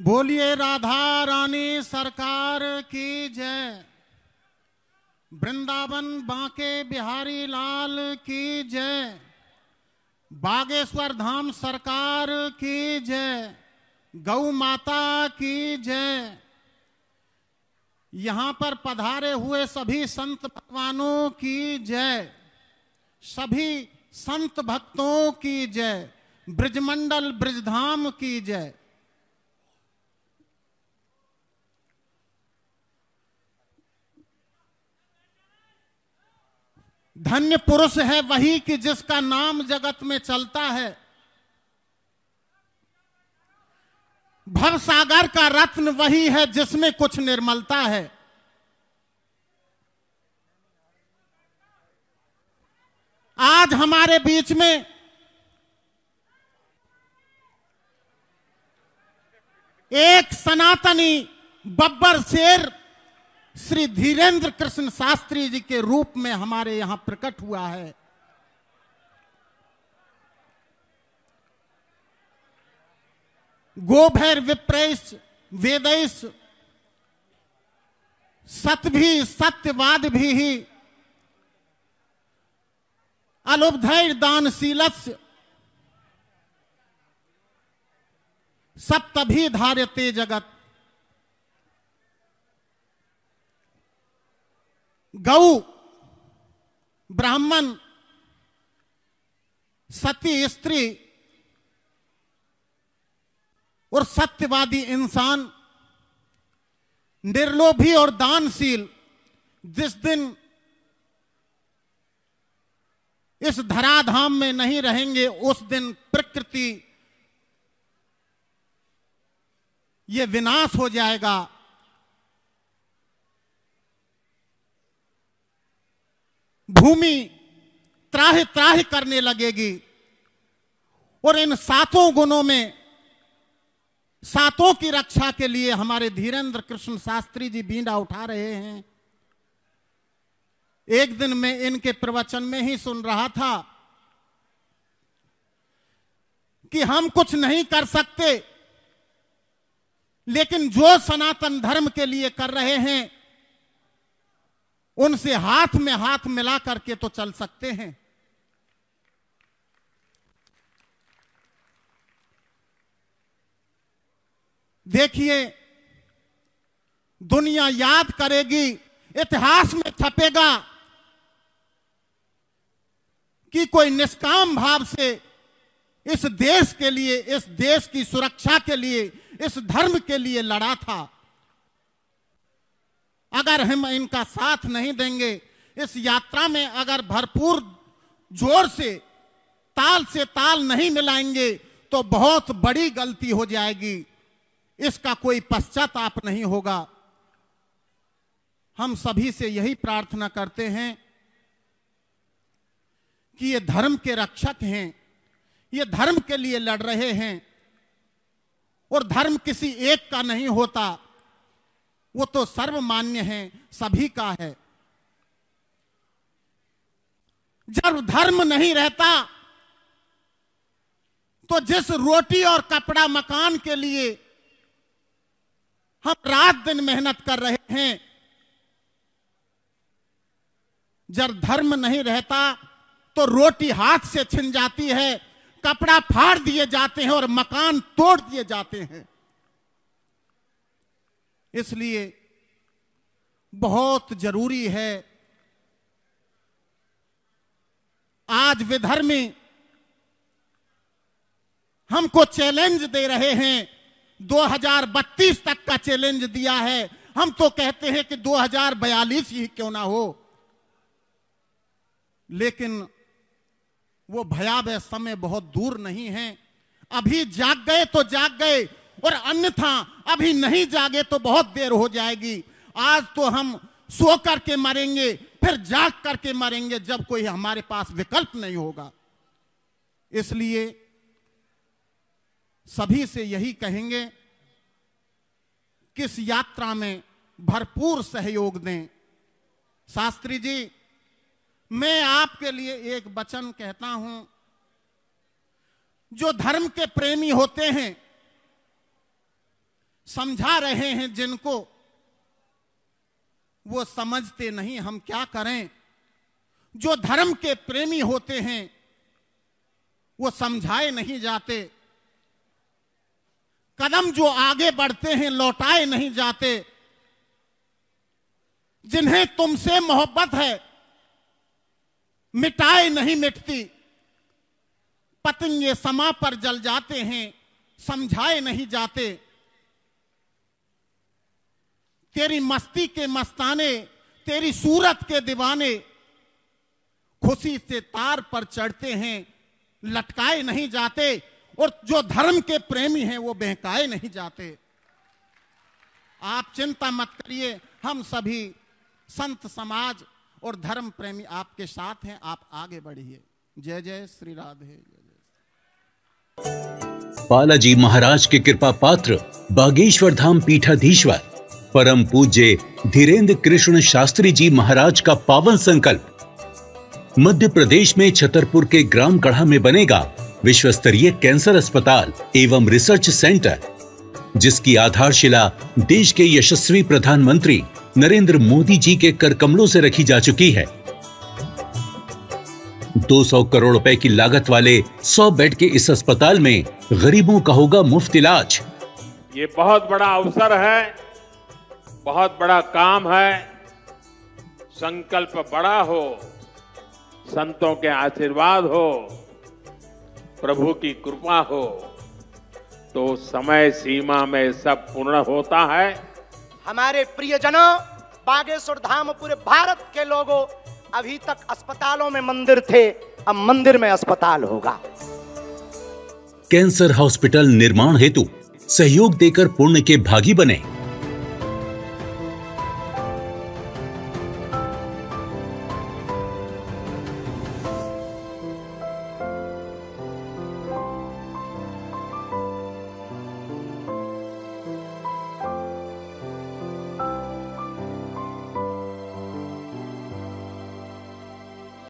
बोलिए राधा रानी सरकार की जय। वृंदावन बांके बिहारी लाल की जय। बागेश्वर धाम सरकार की जय। गौ माता की जय। यहाँ पर पधारे हुए सभी संत भगवानों की जय। सभी संत भक्तों की जय। ब्रजमंडल ब्रजधाम की जय। धन्य पुरुष है वही कि जिसका नाम जगत में चलता है। भवसागर का रत्न वही है जिसमें कुछ निर्मलता है। आज हमारे बीच में एक सनातनी बब्बर शेर श्री धीरेन्द्र कृष्ण शास्त्री जी के रूप में हमारे यहां प्रकट हुआ है। गोभैर विप्रैश वेदैश सतभी सत्यवाद भी ही अलुब्धैर दानशीलस्य सप्तभी धार्यते जगत। गौ ब्राह्मण सती स्त्री और सत्यवादी इंसान निर्लोभी और दानशील जिस दिन इस धराधाम में नहीं रहेंगे उस दिन प्रकृति ये विनाश हो जाएगा। भूमि त्राहि त्राहि करने लगेगी और इन सातों गुणों में सातों की रक्षा के लिए हमारे धीरेन्द्र कृष्ण शास्त्री जी बींडा उठा रहे हैं। एक दिन मैं इनके प्रवचन में ही सुन रहा था कि हम कुछ नहीं कर सकते लेकिन जो सनातन धर्म के लिए कर रहे हैं उनसे हाथ में हाथ मिला करके तो चल सकते हैं। देखिए दुनिया याद करेगी, इतिहास में छपेगा कि कोई निष्काम भाव से इस देश के लिए, इस देश की सुरक्षा के लिए, इस धर्म के लिए लड़ा था। अगर हम इनका साथ नहीं देंगे, इस यात्रा में अगर भरपूर जोर से ताल नहीं मिलाएंगे तो बहुत बड़ी गलती हो जाएगी। इसका कोई पश्चाताप नहीं होगा। हम सभी से यही प्रार्थना करते हैं कि ये धर्म के रक्षक हैं, ये धर्म के लिए लड़ रहे हैं और धर्म किसी एक का नहीं होता, वो तो सर्वमान्य है, सभी का है। जब धर्म नहीं रहता तो जिस रोटी और कपड़ा मकान के लिए हम रात दिन मेहनत कर रहे हैं, जब धर्म नहीं रहता तो रोटी हाथ से छिन जाती है, कपड़ा फाड़ दिए जाते हैं और मकान तोड़ दिए जाते हैं। इसलिए बहुत जरूरी है आज विधर्मी हमको चैलेंज दे रहे हैं। 2032 तक का चैलेंज दिया है। हम तो कहते हैं कि 2042 ही क्यों ना हो, लेकिन वो भयावह समय बहुत दूर नहीं है। अभी जाग गए तो जाग गए और अन्यथा अभी नहीं जागे तो बहुत देर हो जाएगी। आज तो हम सो करके मरेंगे, फिर जाग करके मरेंगे जब कोई हमारे पास विकल्प नहीं होगा। इसलिए सभी से यही कहेंगे कि इस यात्रा में भरपूर सहयोग दें। शास्त्री जी, मैं आपके लिए एक वचन कहता हूं। जो धर्म के प्रेमी होते हैं समझा रहे हैं जिनको, वो समझते नहीं, हम क्या करें। जो धर्म के प्रेमी होते हैं वो समझाए नहीं जाते, कदम जो आगे बढ़ते हैं लौटाए नहीं जाते। जिन्हें तुमसे मोहब्बत है मिटाए नहीं मिटती, पतंगे समा पर जल जाते हैं समझाए नहीं जाते। तेरी मस्ती के मस्ताने, तेरी सूरत के दीवाने, खुशी से तार पर चढ़ते हैं लटकाए नहीं जाते। और जो धर्म के प्रेमी हैं वो बहकाए नहीं जाते। आप चिंता मत करिए, हम सभी संत समाज और धर्म प्रेमी आपके साथ हैं, आप आगे बढ़िए। जय जय श्री राधे। बालाजी महाराज के कृपा पात्र बागेश्वर धाम पीठाधीश्वर परम पूज्य धीरेन्द्र कृष्ण शास्त्री जी महाराज का पावन संकल्प। मध्य प्रदेश में छतरपुर के ग्राम गढ़ा में बनेगा विश्व स्तरीय कैंसर अस्पताल एवं रिसर्च सेंटर, जिसकी आधारशिला देश के यशस्वी प्रधानमंत्री नरेंद्र मोदी जी के कर कमलों से रखी जा चुकी है। 200 करोड़ रुपए की लागत वाले 100 बेड के इस अस्पताल में गरीबों का होगा मुफ्त इलाज। ये बहुत बड़ा अवसर है, बहुत बड़ा काम है। संकल्प बड़ा हो, संतों के आशीर्वाद हो, प्रभु की कृपा हो, तो समय सीमा में सब पूर्ण होता है। हमारे प्रियजनों, बागेश्वर धाम पूरे भारत के लोगों, अभी तक अस्पतालों में मंदिर थे, अब मंदिर में अस्पताल होगा। कैंसर हॉस्पिटल निर्माण हेतु सहयोग देकर पुण्य के भागी बने।